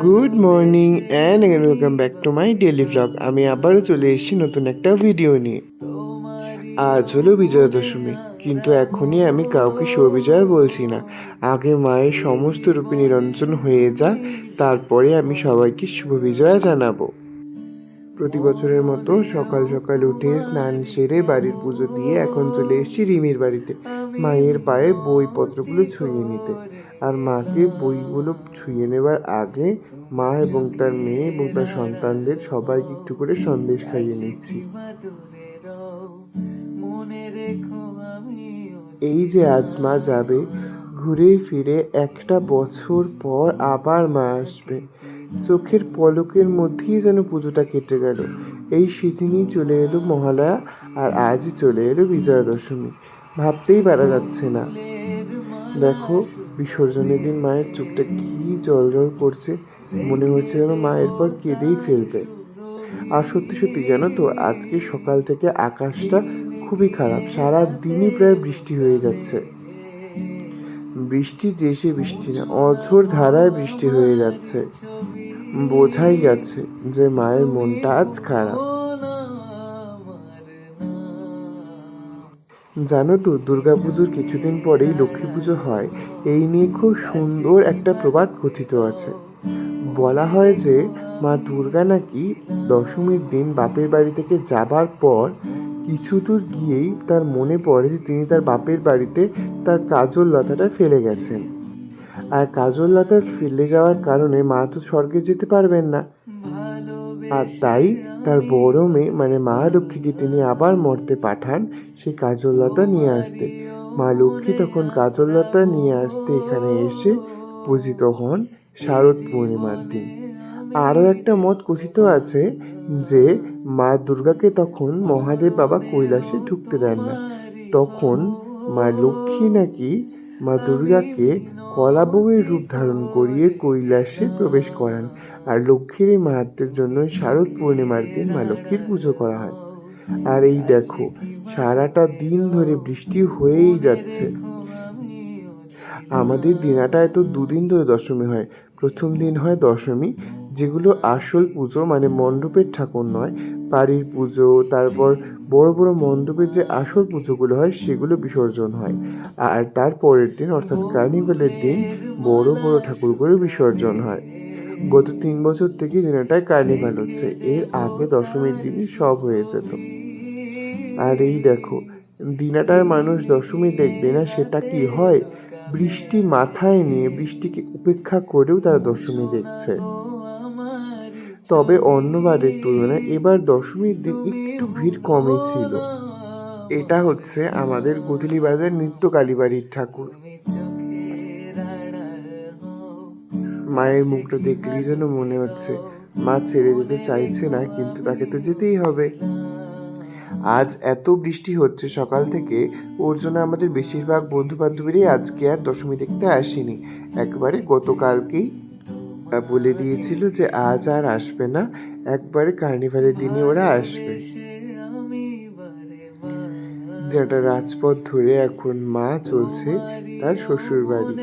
Good morning and welcome back to my daily vlog. আমি আবারও চলে এসেছি নতুন একটা ভিডিও নিয়ে। আজ হলো বিজয়া দশমী, কিন্তু এখনই আমি কাউকে শুভ বিজয়া বলছি না। আগে মায়ের সমস্ত রূপে নিরঞ্জন হয়ে যাক, তারপরে আমি সবাইকে শুভ বিজয়া জানাবো। প্রতি বছরের মতো সকাল সকাল উঠে স্নান সেরে বাড়ির পুজো দিয়ে এখন চলে এসেছি রিমির বাড়িতে মায়ের পায়ে বইপত্রগুলো ছুঁয়ে নিতে। আর মাকে বইগুলো ছুঁয়ে নেবার আগে মা এবং তার মেয়ে এবং তার সন্তানদের সবাইকে একটু করে সন্দেশ খাইয়ে নিচ্ছি। এই যে আজ মা যাবে, ঘুরে ফিরে একটা বছর পর আবার মা আসবে। চোখের পলকের মধ্যেই যেন পুজোটা কেটে গেল। এই স্মৃতি নিয়ে চলে এলো মহালয়া, আর আজই চলে এলো বিজয়া দশমী। ভাবতেই পারা যাচ্ছে না। দেখো, বিসর্জনের দিন মায়ের চোখটা কি জল জল করছে, মনে হচ্ছে যেন মা এরপর কেঁদেই ফেলবে। আর সত্যি সত্যি জানো তো, আজকে সকাল থেকে আকাশটা খুবই খারাপ, সারা দিনই প্রায় বৃষ্টি হয়ে যাচ্ছে। বৃষ্টি যে সে বৃষ্টি না, অঝোর ধারায় বৃষ্টি হয়ে যাচ্ছে। বোঝাই যাচ্ছে যে মায়ের মনটা আজ খারাপ। জানো তো, দুর্গাপুজোর কিছুদিন পরেই লক্ষ্মী পুজো হয়। এই নিয়ে খুব সুন্দর একটা প্রবাদ কথিত আছে। বলা হয় যে মা দুর্গা নাকি দশমীর দিন বাপের বাড়ি থেকে যাবার পর কিছু দূর গিয়েই তার মনে পড়ে যে তিনি তার বাপের বাড়িতে তার কাজল লতাটা ফেলে গেছেন। আর কাজল লতা ফেলে যাওয়ার কারণে মা তো স্বর্গে যেতে পারবেন না। আর তাই তার বড় মেয়ে মানে মা লক্ষ্মীকে তিনি আবার মর্তে পাঠান সেই কাজল লতা নিয়ে আসতে। মা লক্ষ্মী তখন কাজল লতা নিয়ে আসতে এখানে এসে পূজিত হন শারদ পূর্ণিমার দিন। আরও একটা মত কথিত আছে যে মা দুর্গাকে তখন মহাদেব বাবা কৈলাসে ঢুকতে দেন না। তখন মা লক্ষ্মী নাকি মা দুর্গাকে কলা বউয়ের রূপ ধারণ করিয়ে কৈলাসে প্রবেশ করান। আর লক্ষ্মীর এই মাহাত্ম্যের জন্য শারদ পূর্ণিমার দিন মা লক্ষ্মীর পুজো করা হয়। আর এই দেখো, সারাটা দিন ধরে বৃষ্টি হয়েই যাচ্ছে। আমাদের দিনাটায় তো দুদিন ধরে দশমী হয়। প্রথম দিন হয় দশমী, যেগুলো আসল পুজো মানে মণ্ডপের ঠাকুর নয়, বাড়ির পুজো। তারপর বড় বড় মণ্ডপে যে আসল পুজোগুলো হয় সেগুলো বিসর্জন হয়। আর তার পরের দিন অর্থাৎ কার্নিভালের দিন বড় বড় ঠাকুরগুলো বিসর্জন হয়। গত 3 বছর থেকে দিনাটায় কার্নিভাল হচ্ছে, এর আগে দশমীর দিনই সব হয়ে যেত। আর এই দেখো, দিনাটার মানুষ দশমী দেখবে না সেটা কি হয়? বৃষ্টি মাথায় নিয়ে বৃষ্টিকে উপেক্ষা করেও তারা দশমী দেখছে। তবে অন্যবারের তুলনায় এবার দশমীর দিন একটু ভিড় কমই ছিল। এটা হচ্ছে আমাদের গুদলি বাজার নিত্য কালীবাড়ির ঠাকুর। মায়ের মুখটা দেখলেই যেন মনে হচ্ছে মা ছেড়ে যেতে চাইছে না, কিন্তু তাকে তো যেতেই হবে। আজ এত বৃষ্টি হচ্ছে সকাল থেকে, ওর জন্য আমাদের বেশিরভাগ বন্ধু বান্ধবীরাই আজকে আর দশমী দেখতে আসেনি। একবারে গতকালকেই বলে দিয়েছিল যে আজ আর আসবে না, একবারে কার্নিভালের দিনই ওরা আসবে। যেটা রাজপথ ধরে এখন মা চলছে তার শ্বশুর বাড়ি।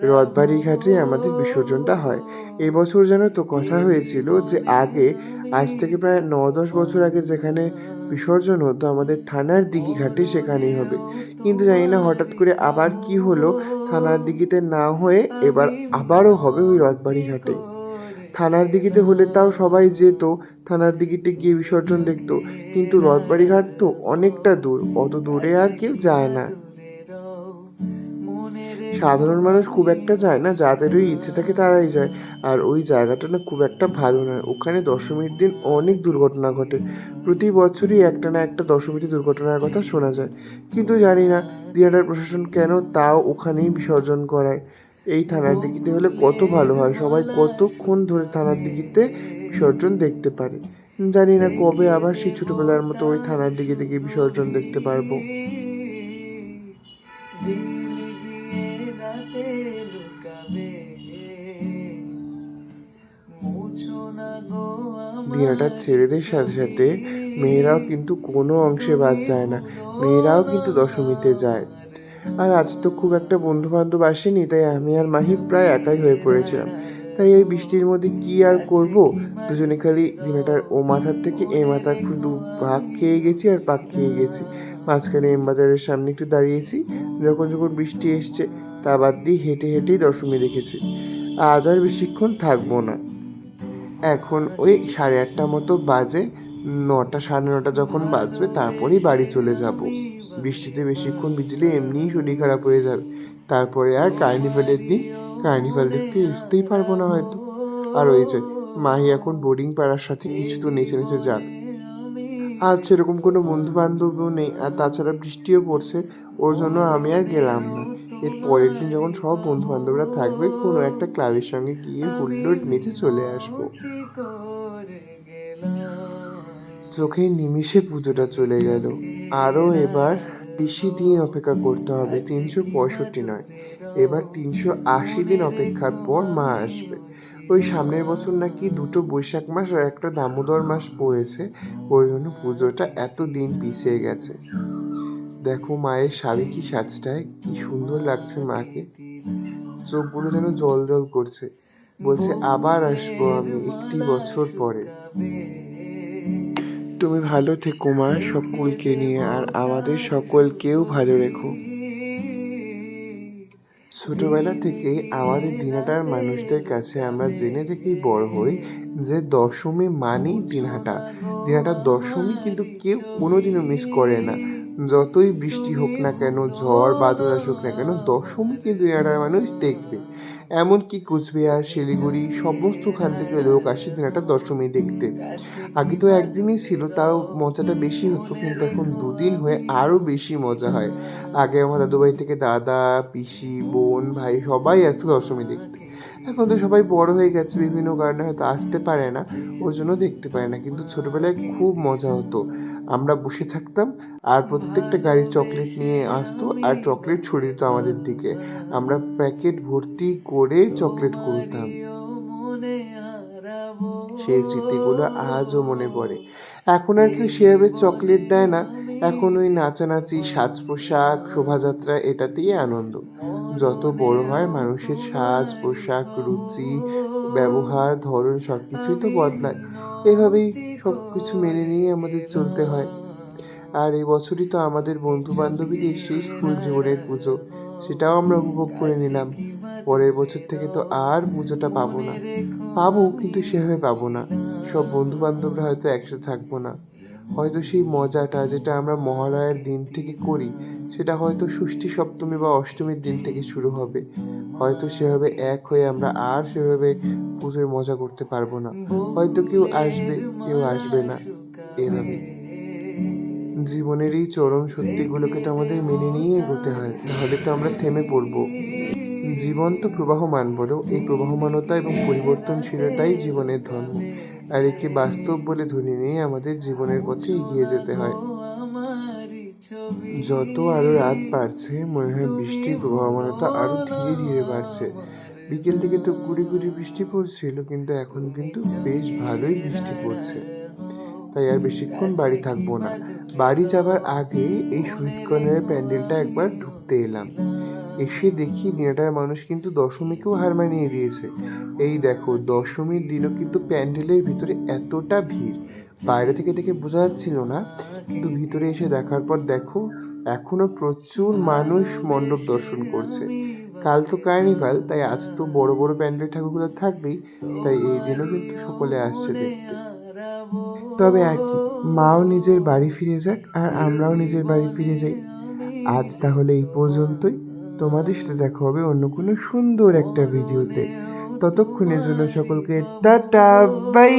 রথবাড়ি ঘাটে আমাদের বিসর্জনটা হয়। এবছর যেন তো কথা হয়েছিল যে আগে, আজ থেকে প্রায় 9-10 বছর আগে যেখানে বিসর্জন হতো আমাদের থানার দিঘি ঘাটে, সেখানেই হবে। কিন্তু জানি না হঠাৎ করে আবার কি হলো, থানার দিঘিতে না হয়ে এবার আবারও হবে ওই রথবাড়ি ঘাটে। থানার দিঘিতে হলে তাও সবাই যেত, থানার দিঘিতে গিয়ে বিসর্জন দেখতো। কিন্তু রথবাড়ি ঘাট তো অনেকটা দূর, অত দূরে আর কেউ যায় না। সাধারণ মানুষ খুব একটা যায় না, যাদের ওই ইচ্ছে থাকে তারাই যায়। আর ওই জায়গাটা না খুব একটা ভালো নয়, ওখানে দশমীর দিন অনেক দুর্ঘটনা ঘটে। প্রতি বছরই একটা না একটা দশমীতে দুর্ঘটনার কথা শোনা যায়। কিন্তু জানি না দিনাটার প্রশাসন কেন তাও ওখানেই বিসর্জন করায়। এই থানার দিঘিতে হলে কত ভালো হয়, সবাই কতক্ষণ ধরে থানার দিঘিতে বিসর্জন দেখতে পারে। জানি না কবে আবার সেই ছোটবেলার মতো ওই থানার দিঘিতে গিয়ে বিসর্জন দেখতে পারবো। দিনাটার ছেলেদের সাথে সাথে মেয়েরাও কিন্তু কোনো অংশে বাদ যায় না, মেয়েরাও কিন্তু দশমীতে যায়। আর আজ তো খুব একটা বন্ধু বান্ধব আসেনি, তাই আমি আর মাহি প্রায় একাই হয়ে পড়েছিলাম। তাই এই বৃষ্টির মধ্যে কি আর করব, দুজনে খালি দিনাটার ও মাথার থেকে এ মাথা শুধু ভাগ খেয়ে গেছি আর পাক খেয়ে গেছি। মাঝখানে এম বাজারের সামনে একটু দাঁড়িয়েছি, যখন যখন বৃষ্টি এসছে তা বাদ দিয়ে হেঁটে হেঁটেই দশমী দেখেছি। আজ আর বেশিক্ষণ থাকবো না। এখন ওই 8:30 মতো বাজে, 9টা 9:30 যখন বাজবে তারপরেই বাড়ি চলে যাব। বৃষ্টিতে বেশিক্ষণ ভিজলে এমনিই শরীর খারাপ হয়ে যাবে। তারপরে আর কার্নিভালের দিন কার্নিভাল দেখতে আসতেই পারবো না হয়তো। আর ওই যে মাহি এখন বোর্ডিং পাড়ার সাথে কিছু তো নেচে নেচে যাক। আজ সেরকম কোনো বন্ধু বান্ধবও নেই, আর তাছাড়া বৃষ্টিও পড়ছে, ওর জন্য আমি আর গেলাম না। এর পরের দিন যখন সব বন্ধু বান্ধবরা থাকবে, কোনো একটা ক্লাবের সঙ্গে গিয়ে হুল্লোড় নেচে চলে আসবো। চোখের নিমিষে পুজোটা চলে গেল। আরও এবার বেশি দিন অপেক্ষা করতে হবে, 365 নয়, এবার 380 দিন অপেক্ষার পর মা আসবে। ওই সামনের বছর নাকি 2টো বৈশাখ মাস আর একটা দামোদর মাস পড়েছে, ওই জন্য পুজোটা এত দিন পিছিয়ে গেছে। দেখো মায়ের সাবেকি সাজটায় কি সুন্দর লাগছে মাকে, চোখগুলো যেন জল জল করছে, বলছে আবার আসবো আমি 1টি বছর পরে। তুমি ভালো থেকো মা, সকলকে নিয়ে, আর আমাদের সকলকেও ভালো রেখো। ছোটবেলা থেকেই আমাদের দিনহাটার মানুষদের কাছে আমরা জেনে থেকেই বড় হই যে দশমী মানেই দিনহাটা। দিনহাটার দশমী কিন্তু কেউ কোনোদিনও মিস করে না। যতই বৃষ্টি হোক না কেন, ঝড় বাদল আসুক না কেন, দশমী কিন্তু দিনহাটার মানুষ দেখবে। এমনকি কোচবিহার, শিলিগুড়ি সমস্তখান থেকে লোক আসে দিনহাটার দশমী দেখতে। আগে তো একদিনই ছিল, তাও মজাটা বেশি হতো, কিন্তু এখন 2 দিন হয়ে আরও বেশি মজা হয়। আগে আমার দাদুবাড়ি থেকে দাদা, পিসি, বোন, ভাই সবাই আসতো দশমী দেখতে। এখন তো সবাই বড় হয়ে গেছে, বিভিন্ন কারণে হয়তো আসতে পারে না, ওর জন্য দেখতে পারে না। কিন্তু ছোটোবেলায় খুব মজা হতো। আমরা বসে থাকতাম আর প্রত্যেকটা গাড়ি চকলেট নিয়ে আসতো আর চকলেট ছড়িয়ে দিত আমাদের দিকে। আমরা প্যাকেট ভর্তি করে চকলেট কুড়তাম। সেই স্মৃতিগুলো আজও মনে পড়ে। এখন আর কেউ সেভাবে চকলেট দেয় না, এখন ওই নাচানাচি, সাজ পোশাক, শোভাযাত্রা এটাতেই আনন্দ। যত বড় হয় মানুষের সাজ পোশাক, রুচি, ব্যবহার, ধরন সব কিছুই তো বদলায়। এভাবেই সব কিছু মেনে নিয়ে আমাদের চলতে হয়। আর এই বছরই তো আমাদের বন্ধু বান্ধবীদের সেই স্কুল জীবনের পুজো, সেটাও আমরা উপভোগ করে নিলাম। পরের বছর থেকে তো আর পুজোটা পাবো না, পাবো কিন্তু সেভাবে পাবো না। সব বন্ধু বান্ধবরা হয়তো একসাথে থাকবো না, হয়তো সেই মজাটা যেটা আমরা মহালয়ার দিন থেকে করি সেটা হয়তো ষষ্ঠী সপ্তমী বা অষ্টমীর দিন থেকে শুরু হবে। হয়তো সেভাবে এক হয়ে আমরা আর সেভাবে পুজোয় মজা করতে পারবো না। হয়তো কেউ আসবে, কেউ আসবে না, এভাবে। জীবনের এই চরম সত্যিগুলোকে তো আমাদের মেনে নিয়ে এগোতে হয়, নাহলে তো আমরা থেমে পড়বো। জীবন তো প্রবাহমান বলো, এই প্রবাহমানতা এবং পরিবর্তনশীলতাই জীবনের ধর্ম, আর একে বাস্তব বলে ধরে নিয়ে আমাদের জীবনের পথে এগিয়ে যেতে হয়। যত আরো রাত বাড়ছে মনে হয় বৃষ্টির প্রবাহমানতা আরো ধীরে ধীরে বাড়ছে। বিকেল থেকে তো গুড়ি গুড়ি বৃষ্টি পড়ছিল, কিন্তু এখন কিন্তু বেশ ভালোই বৃষ্টি পড়ছে। তাই আর বেশিক্ষণ বাড়ি থাকবো না। বাড়ি যাবার আগে এই শহীদ কর্নারের প্যান্ডেলটা একবার ঢুকতে এলাম। এসে দেখি দিনাটার মানুষ কিন্তু দশমীকেও হার মানিয়ে দিয়েছে। এই দেখো, দশমীর দিনও কিন্তু প্যান্ডেলের ভিতরে এতটা ভিড়, বাইরে থেকে দেখে বোঝা যাচ্ছিল না, কিন্তু ভিতরে এসে দেখার পর দেখো এখনো প্রচুর মানুষ মণ্ডপ দর্শন করছে। কাল তো কার্নিভাল, তাই আজ তো বড় বড় প্যান্ডেল ঠাকুরগুলো থাকবেই, তাই এই দিনও কিন্তু সকলে আসছে দেখতে। তবে আর কি, মাও নিজের বাড়ি ফিরে যাক আর আমরাও নিজের বাড়ি ফিরে যাই। আজ তাহলে এই পর্যন্তই। তোমাদের সাথে দেখা হবে অন্য কোনো সুন্দর একটা ভিডিওতে। ততক্ষণের জন্য সকলকে টাটা, বাই।